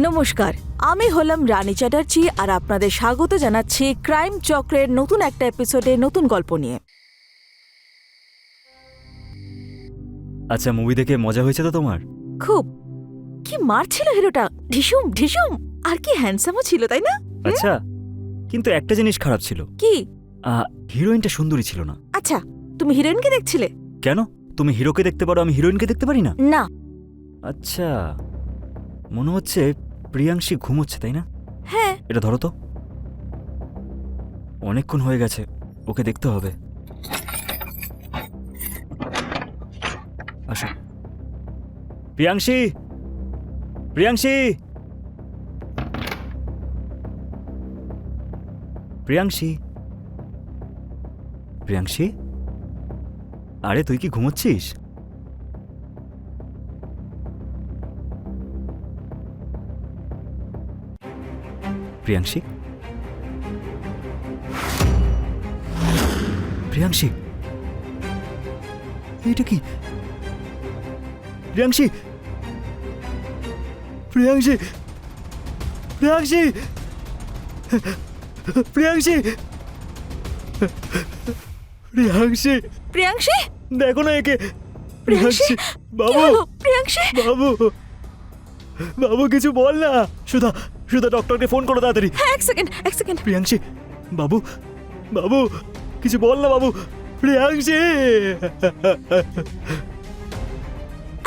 নমস্কার, আমি হলাম রানী চ্যাটার্জি আর আপনাদের স্বাগত জানাচ্ছি ক্রাইম চক্রের নতুন একটা এপিসোডে নতুন গল্প নিয়ে। আচ্ছা, মুভি দেখে মজা হয়েছে তো তোমার? খুব। কি মারছিল হিরোটা, ঢিসুম ঢিসুম, আর কি হ্যান্ডসামও ছিল, তাই না? আচ্ছা, কিন্তু একটা জিনিস খারাপ ছিল। কি? হিরোইনটা সুন্দরী ছিল না। আচ্ছা, তুমি হিরোইনকে দেখছিলে? কেন? তুমি হিরোকে দেখতে পারো, আমি হিরোইনকে দেখতে পারি না? না। আচ্ছা, মনে হচ্ছে প্রিয়াংশী ঘুমোচ্ছে, তাই না? হ্যাঁ। এটা ধরো তো, অনেকক্ষণ হয়ে গেছে, ওকে দেখতে হবে। আসো। প্রিয়াংশী, প্রিয়াংশী, প্রিয়াংশী, প্রিয়াংশী, আরে তুই কি ঘুমোচ্ছিস? প্রিয়াংশী, প্রিয়াংশী, এটা কি? প্রিয়াংশী, প্রিয়াংশী, প্রিয়াংশী, প্রিয়াংশী, প্রিয়াংশী, প্রিয়াংশী, দেখো না একে। প্রিয়াংশী, বাবু, প্রিয়াংশী, বাবু, বাবু কিছু বল না। সুধা, সুধা ডক্টরকে ফোন করো তাড়াতাড়ি। হ্যাঁ, এক সেকেন্ড, এক সেকেন্ড। প্রিয়াংশী, বাবু, বাবু কিছু বল না বাবু। প্রিয়াংশী,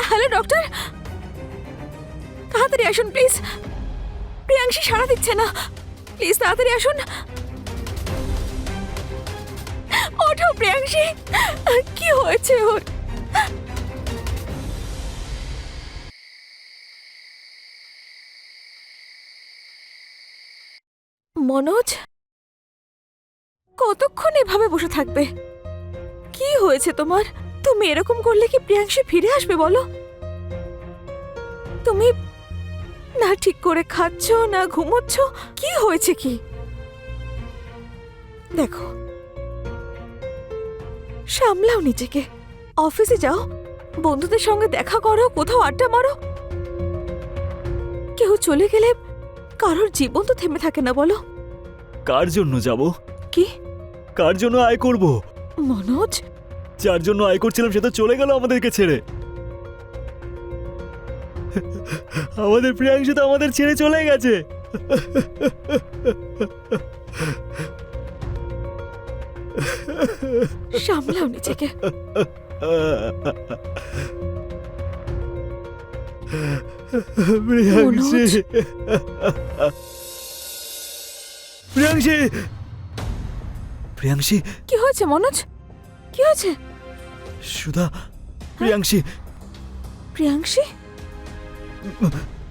হ্যালো ডক্টর, তাড়াতাড়ি আসুন প্লিজ। প্রিয়াংশী সাড়া দিচ্ছে না, প্লিজ তাড়াতাড়ি আসুন। ওঠো প্রিয়াংশী, কি হয়েছে ওর? মনোজ, কতক্ষণ এভাবে বসে থাকবে? কি হয়েছে তোমার? তুমি এরকম করলে কি প্রিয়াংশী ফিরে আসবে বলো? তুমি না ঠিক করে খাচ্ছ না ঘুমোচ্ছ, কি হয়েছে কি? দেখো, সামলাও নিজেকে, অফিসে যাও, বন্ধুদের সঙ্গে দেখা করো, কোথাও আড্ডা মারো। কেউ চলে গেলে কারোর জীবন তো থেমে থাকে না বলো? কার জন্য যাব? কি? কার জন্য আয় করব? মনোজ, যার জন্য আয় করছিলাম সে তো চলে গেল আমাদেরকে ছেড়ে। আমাদের প্রিয়াংশী তো আমাদের ছেড়ে চলে গেছে। সামলাও নিজেকে। প্রিয়াংশী, প্রিয়াংশী, প্রিয়াংশী, কি হয়েছে মনোজ? কি হয়েছে? সুধা, প্রিয়াংশী, প্রিয়াংশী,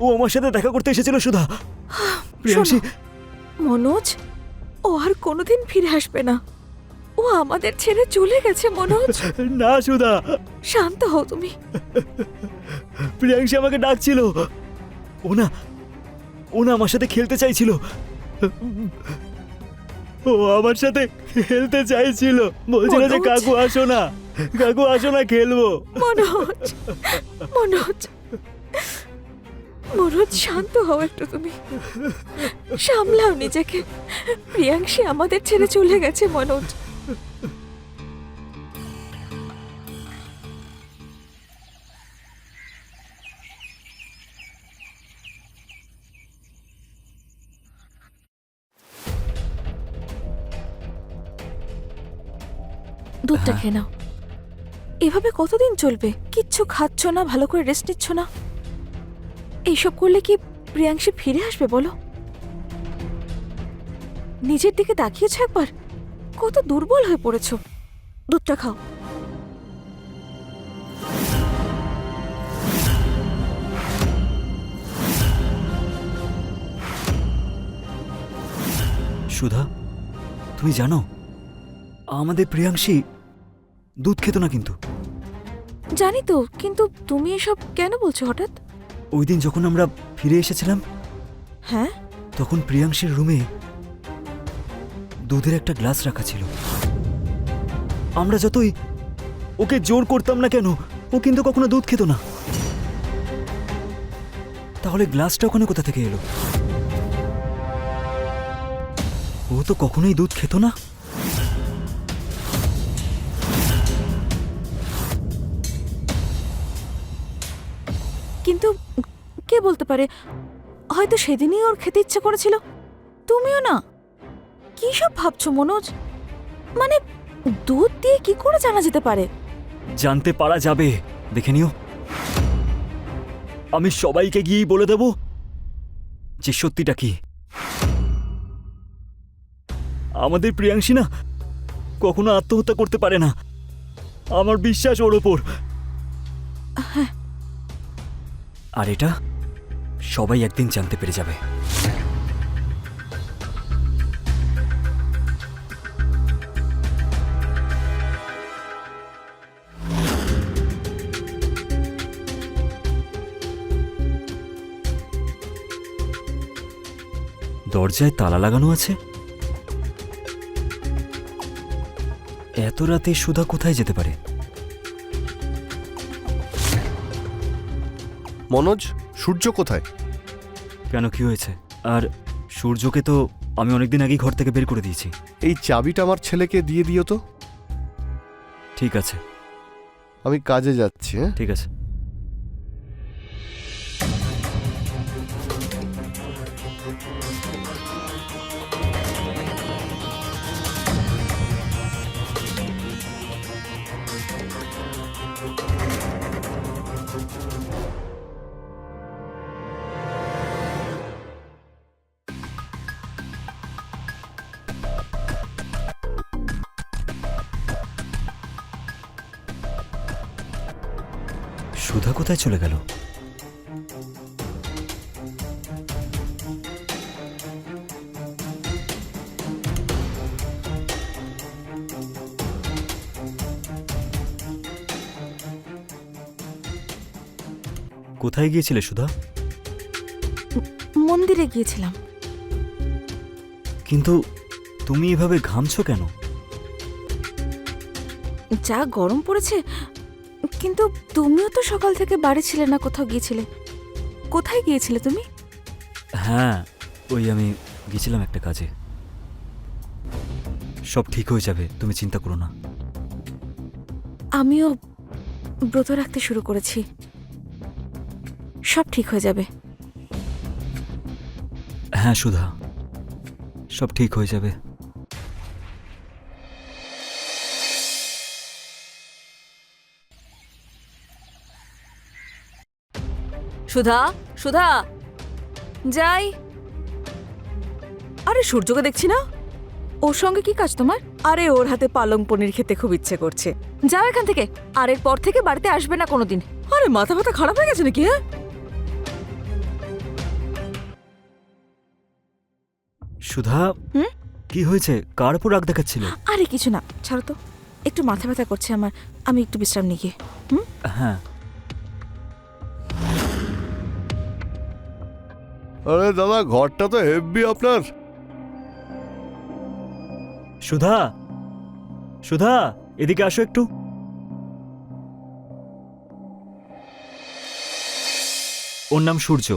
ও আমার সাথে দেখা করতে এসেছিল। সুধা, প্রিয়াংশী, মনোজ, ও আর কোনোদিন ফিরে আসবে না। ও আমাদের ছেড়ে চলে গেছে মনোজ। না সুধা, শান্ত হও তুমি। প্রিয়াংশী আমাকে ডাকছিল। ও না, ও না আমার সাথে খেলতে চাইছিল। ও আমার সাথে খেলতে চাইছিল, বলছিল যে মনোজ। কাকু আসো না, কাকু আসো না, খেলবো। মনোজ, মনোজ, মনোজ, শান্ত হও একটু তুমি, সামলাও নিজেকে। প্রিয়াংশী আমাদের ছেড়ে চলে গেছে মনোজ। দুধটা খেয়ে নাও। এভাবে কতদিন চলবে? কিচ্ছু খাচ্ছ না, ভালো করে রেস্ট নিচ্ছ না। এইসব করলে কি প্রিয়াংশী ফিরে আসবে বলো? নিজের দিকে তাকিয়েছো একবার? কত দুর্বল হয়ে পড়েছো। দুধটা খাও। সুধা, তুমি জানো আমাদের প্রিয়াংশী দুধ খেত না কিন্তু। জানি তো, কিন্তু তুমি এসব কেন বলছো হঠাৎ? ওই দিন যখন আমরা ফিরে এসেছিলাম, হ্যাঁ, তখন প্রিয়াংশীর রুমে দুধের একটা গ্লাস রাখা ছিল। আমরা যতই ওকে জোর করতাম না কেন, ও কিন্তু কখনো দুধ খেত না। তাহলে গ্লাসটা ওখানে কোথা থেকে এলো? ও তো কখনোই দুধ খেত না। কিন্তু কে বলতে পারে, হয়তো সেদিনই ওর খেতে ইচ্ছে করেছিল। তুমিও না, কি সব ভাবছো মনোজ? মানে দুধ দিয়ে কি করে জানা যেতে পারে? জানতে পারা যাবে, দেখে নিও। আমি সবাইকে গিয়েই বলে দেব যে সত্যিটা কি। আমাদের প্রিয়াংশী না কখনো আত্মহত্যা করতে পারে না, আমার বিশ্বাস ওর ওপর। আর এটা সবাই একদিন জানতে পেরে যাবে। দরজায় তালা লাগানো আছে। এত রাতে সুধা কোথায় যেতে পারে? মনোজ, সূর্য কোথায়? কেন, কি হয়েছে? আর সূর্যকে তো আমি অনেকদিন আগেই ঘর থেকে বের করে দিয়েছি। এই চাবিটা আমার ছেলেকে দিয়ে দিও তো। ঠিক আছে, আমি কাজে যাচ্ছি। হ্যাঁ, ঠিক আছে। সুধা কোথায় চলে গেল? কোথায় গিয়েছিলে সুধা? মন্দিরে গিয়েছিলাম। কিন্তু তুমি এভাবে ঘামছো কেন? যা গরম পড়েছে। কিন্তু তুমিও তো সকাল থেকে বাড়ি ছিলে না, কোথাও গিয়েছিলে। কোথায় গিয়েছিলে তুমি? হ্যাঁ, ওই আমি গেছিলাম একটা কাজে। সব ঠিক হয়ে যাবে, তুমি চিন্তা করো না। আমিও ব্রত রাখতে শুরু করেছি, সব ঠিক হয়ে যাবে। হ্যাঁ সুধা, সব ঠিক হয়ে যাবে। সুধা, সুধা, যাই। আরে সূর্যকে দেখছি না, ওর সঙ্গে কি কাজ তোমার? আরে ওর হাতে পালং পনির খেতে খুব ইচ্ছে করছে। যাও এখান থেকে, আর এর পর থেকে বাড়িতে আসবে না কোনোদিন। আরে মাথা মাথা খারাপ হয়ে গেছে নাকি? হ্যাঁ, সুধা, কি হয়েছে? কার উপর রাগ দেখাচ্ছিল? আরে কিছু না, ছাড়ো তো। একটু মাথা ব্যথা করছে আমার, আমি একটু বিশ্রাম নিয়ে গিয়ে। হ্যাঁ। আরে দাদা, ঘরটা তো হেভি আপনার। সুধা, সুধা, এদিকে আসো একটু। ওর নাম সূর্য।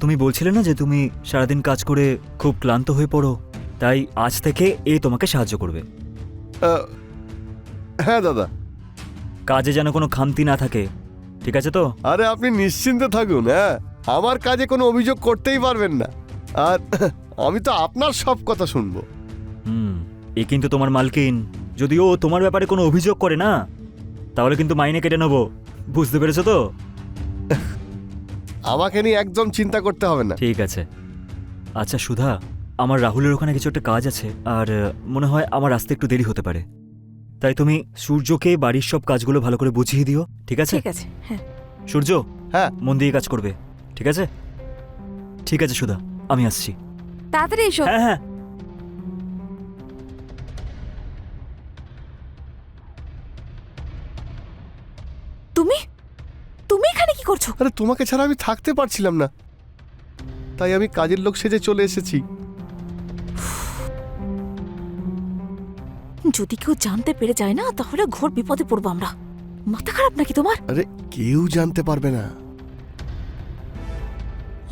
তুমি বলছিলে না যে তুমি সারাদিন কাজ করে খুব ক্লান্ত হয়ে পড়ো, তাই আজ থেকে এ তোমাকে সাহায্য করবে। হ্যাঁ দাদা। কাজে যেন কোনো খামতি না থাকে, ঠিক আছে তো? আরে আপনি নিশ্চিন্তে থাকুন। হ্যাঁ, আমার কাজে কোনো অভিযোগ করতেই পারবেন না। আর আমি তো আপনার সব কথা শুনবো। এ কিন্তু তোমার মালকিন। যদি ও তোমার ব্যাপারে কোনো অভিযোগ করে না, তাহলে কিন্তু মাইনে কেটে নেবো, বুঝতে পেরেছো তো? আমাকে নিয়ে একদম চিন্তা করতে হবে না। ঠিক আছে। আচ্ছা সুধা, আমার রাহুলের ওখানে কিছু একটা কাজ আছে, আর মনে হয় আমার আসতে একটু দেরি হতে পারে। তাই তুমি সূর্যকে বাড়ির সব কাজগুলো ভালো করে বুঝিয়ে দিও, ঠিক আছে? ঠিক আছে। হ্যাঁ, সূর্য, হ্যাঁ, মন দিয়ে কাজ করবে, ঠিক আছে? ঠিক আছে সুধা, আমি আসছি। তাড়াতাড়ি এসো। হ্যাঁ হ্যাঁ। তুমি তুমি এখানে কি করছো? আরে তোমাকে ছাড়া আমি থাকতে পারছিলাম না, তাই আমি কাজের লোক সেজে চলে এসেছি। যদি কেউ জানতে পেরে যায় না, তাহলে ঘোর বিপদে পড়বো আমরা। মাথা খারাপ নাকি তোমার? আরে কেউ জানতে পারবে না।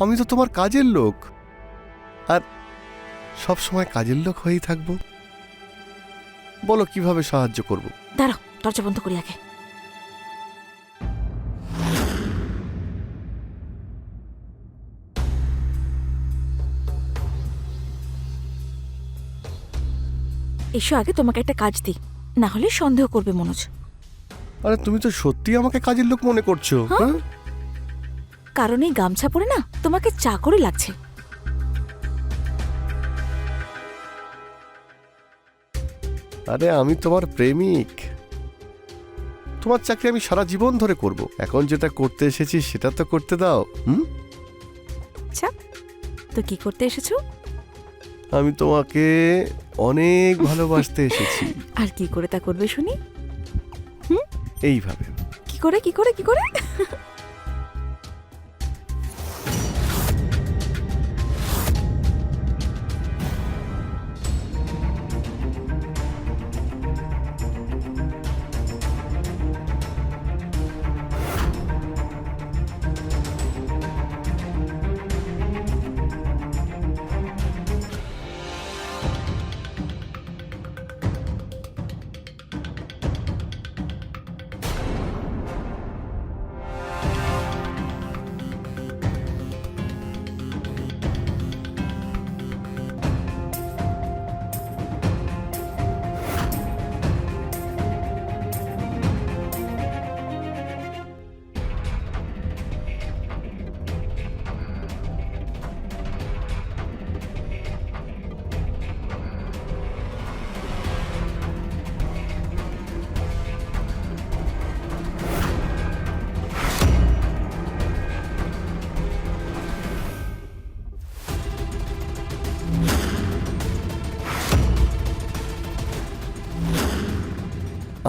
আমি তো তোমার কাজের লোক, আর সব সময় কাজের লোক হয়েই থাকবো। বলো কিভাবে সাহায্য করব? দাঁড়াও, দরজা বন্ধ করি আগে। এসো, আগে তোমাকে একটা কাজ দিই, না হলে সন্দেহ করবে মনোজ। আরে তুমি তো সত্যি আমাকে কাজের লোক মনে করছো? হ্যাঁ, কারণ এই গামছা পরে না তোমাকে চাকরি লাগছে। আরে আমি তোমার প্রেমিক, তোমার চাকরি আমি সারা জীবন ধরে করব। এখন যেটা করতে এসেছি সেটা তো করতে দাও। আচ্ছা, তো কি করতে এসেছো? আমি তোমাকে অনেক ভালোবাসতে এসেছি। আর কি করে তা করবে শুনি? এইভাবে। কি করে কি করে কি করে?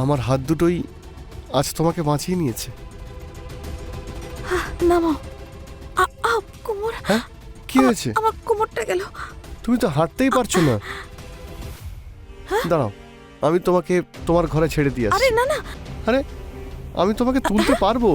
আমার হাত দুটোই আজ তোমাকে বাঁচিয়ে নিয়েছে। নামো। কোমর। হ্যাঁ, কি হয়েছে? আমার কোমরটা গেল। তুমি তো হাঁটতেই পারছো না। দাঁড়াও, আমি তোমাকে তোমার ঘরে ছেড়ে দিয়ে আরে আসছি। না না, আরে আমি তোমাকে তুলতে পারবো।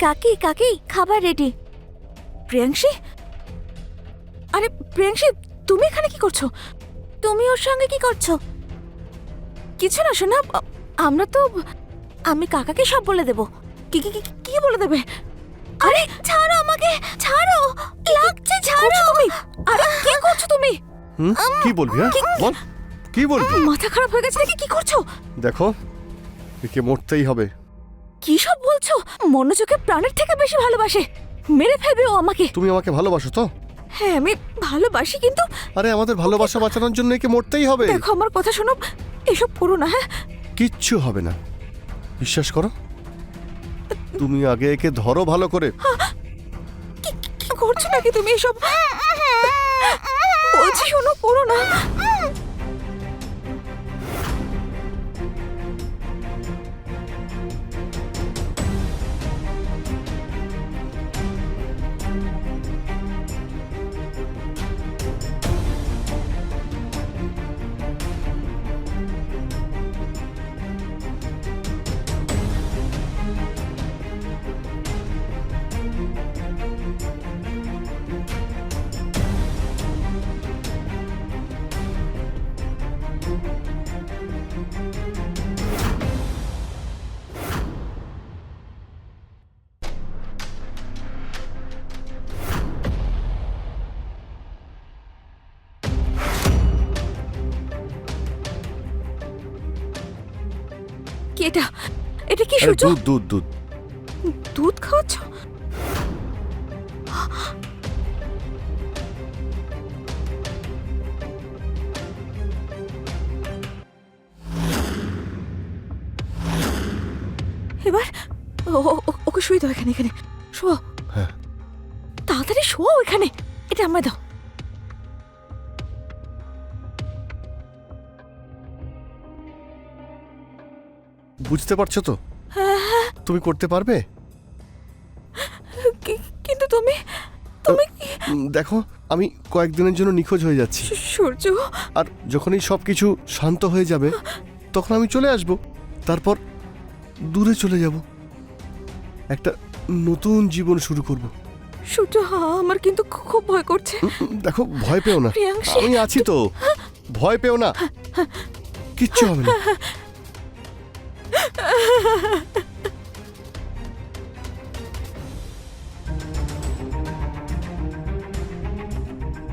কাকি কাকি, খাবার রেডি। প্রিয়াংশী, আরে প্রিয়াংশী, তুমি এখানে কি করছো? তুমি ওর সঙ্গে কি করছো? কিছু না শোনা, আমরা তো, আমি কাকাকে সব বলে দেব। কি কি কি- কি বলে দেবে? আরে ছাড়ো আমাকে, ছাড়ো, লাগছে, ছাড়ো। তুমি আরে কি করছো তুমি? কি বলবি? হ্যাঁ বল, কি বলবি? মাথা খারাপ হয়ে গেছে নাকি? কি করছো? দেখো, একে মরতেই হবে। কি সব বলছো? মনোজকে প্রাণের থেকে বেশি ভালোবাসে, মেরে ফেলবে ও আমাকে। তুমি আমাকে ভালোবাসো তো? হ্যাঁ আমি ভালোবাসি, কিন্তু আরে আমাদের ভালোবাসা বাঁচানোর জন্য একে মরতেই হবে। দেখো আমার কথা শোনো, এসব করো না। হ্যাঁ কিচ্ছু হবে না, বিশ্বাস করো। তুমি আগে একে ধরো ভালো করে। কি করছো নাকি তুমি এসব? বলছি শোনো, করো না। কি এটা? এটা কি আরে সূর্য? দুধ দুধ দুধ। দুধ খাওয়াচ্ছ? এবার ওকে শুয়ে দাও এখানে, এখানে শোও। হ্যাঁ। তাড়াতাড়ি শোও এখানে, এটা আমায় দাও। বুঝতে পারছো তো? তুমি করতে পারবে? কিন্তু তুমি তুমি দেখো, আমি কয়েকদিনের জন্য নিখোঁজ হয়ে যাচ্ছি, সূর্য। আর যখনই সবকিছু শান্ত হয়ে যাবে তখন আমি চলে আসব। তারপর দূরে চলে যাব, একটা নতুন জীবন শুরু করব। সূর্য, আমার কিন্তু খুব ভয় করছে। দেখো, ভয় পেও না, প্রিয়াংশী। আমি আছি তো, ভয় পেও না, কিচ্ছু হবে না।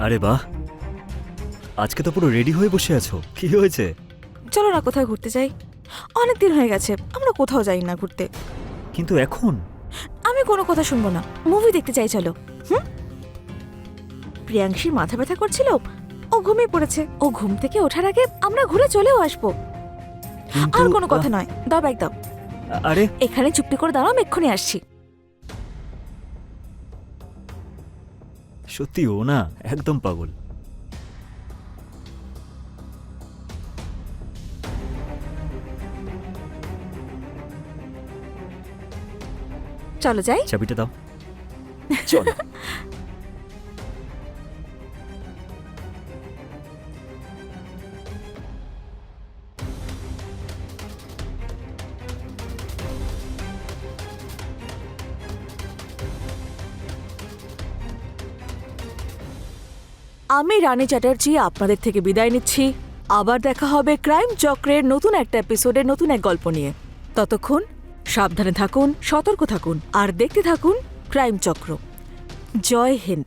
আরে বাহ, আজকে তো পুরো রেডি হয়ে বসে আছো, কি হয়েছে? চলো না কোথাও ঘুরতে যাই। অনেক দিন হয়ে গেছে আমরা কোথাও যাই না ঘুরতে। কিন্তু এখন? আমি কোনো কথা শুনবো না, মুভি দেখতে চাই, চলো। প্রিয়াংশীর মাথা ব্যথা করছিল, ও ঘুমিয়ে পড়েছে। ও ঘুম থেকে ওঠার আগে আমরা ঘুরে চলেও আসবো। কিন্তু আর কোনো কথা নয়, দাও ব্যাগ দাও। আরে এখানে চুপটি করে দাঁড়াও, আমি এক্ষুনি আসছি। সত্যি ও না একদম পাগল। চলো যাই। চাবিটা দাও, চলো। আমি রানী চ্যাটার্জি আপনাদের থেকে বিদায় নিচ্ছি। আবার দেখা হবে ক্রাইম চক্রের নতুন একটা এপিসোডে নতুন এক গল্প নিয়ে। ততক্ষণ সাবধানে থাকুন, সতর্ক থাকুন আর দেখতে থাকুন ক্রাইম চক্র। জয় হিন্দ।